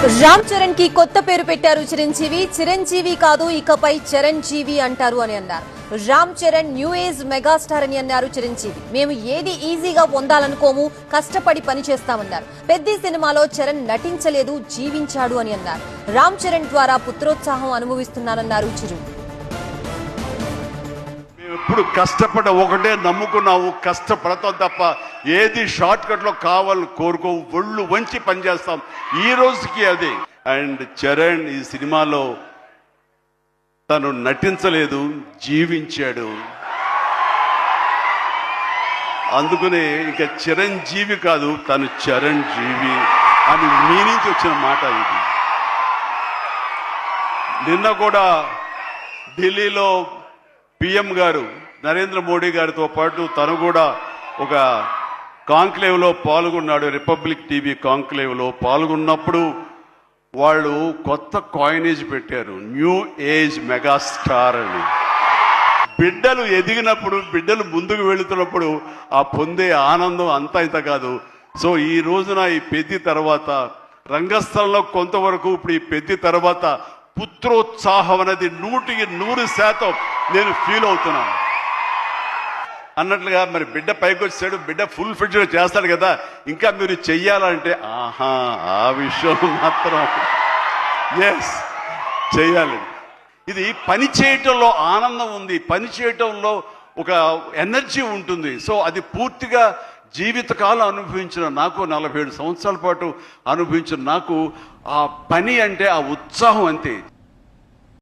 రామ్ చరణ్ కి కొత్త పేరు పెట్టారు చిరంజీవి. చిరంజీవి కాదు ఇకపై చిరంజీవి అంటారు అని అన్నారు. Ram Charan new age megastar అని అన్నారు చిరంజీవి. మేము ఏది ఈజీగా పొందాలనుకోము, కష్టపడి పని చేస్తామన్నారు. పెద్ద సినిమాలో చరణ్ నటించలేదు, జీవించాడు అని అన్నారు. రామ్ చరణ్ ద్వారా పుత్రోత్సాహం అనుభవిస్తున్నానన్నారు చిరు. ఇప్పుడు కష్టపడ ఒకటే నమ్ముకున్నావు, కష్టపడతాం తప్ప ఏది షార్ట్ కట్ లో కావాలని కోరుకో, ఒళ్ళు వంచి పనిచేస్తాం. ఈ రోజుకి అది. అండ్ చరణ్ ఈ సినిమాలో తను నటించలేదు, జీవించాడు. అందుకనే ఇక చిరంజీవి కాదు, తను చరణ్ జీవి అని మీ నుంచి వచ్చిన మాట ఇది. నిన్న కూడా ఢిల్లీలో పిఎం గారు నరేంద్ర మోడీ గారితో పాటు తను కూడా ఒక కాంక్లేవ్లో పాల్గొన్నాడు. రిపబ్లిక్ టీవీ కాంక్లేవ్లో పాల్గొన్నప్పుడు వాళ్ళు కొత్త కాయినేజ్ పెట్టారు, న్యూ ఏజ్ మెగాస్టార్ అని. బిడ్డలు ఎదిగినప్పుడు, బిడ్డలు ముందుకు వెళుతున్నప్పుడు ఆ పొందే ఆనందం అంతా ఇంత కాదు. సో ఈ రోజున ఈ పెద్ది తర్వాత రంగస్థలంలో కొంతవరకు, ఇప్పుడు ఈ పెద్ది తర్వాత పుత్రోత్సాహం అనేది 100% నేను ఫీల్ అవుతున్నాను. అన్నట్లుగా మరి బిడ్డ పైకి వచ్చాడు, బిడ్డ ఫుల్ ఫిట్గా చేస్తాడు కదా, ఇంకా మీరు చెయ్యాలంటే ఆహా ఆ విషయం మాత్రం ఎస్ చెయ్యాలి. ఇది పని చేయటంలో ఆనందం ఉంది, పని చేయటంలో ఒక ఎనర్జీ ఉంటుంది. సో అది పూర్తిగా జీవితకాలం అనుభవించిన నాకు, 47 సంవత్సరాల పాటు అనుభవించిన నాకు ఆ పని అంటే ఆ ఉత్సాహం అంతే.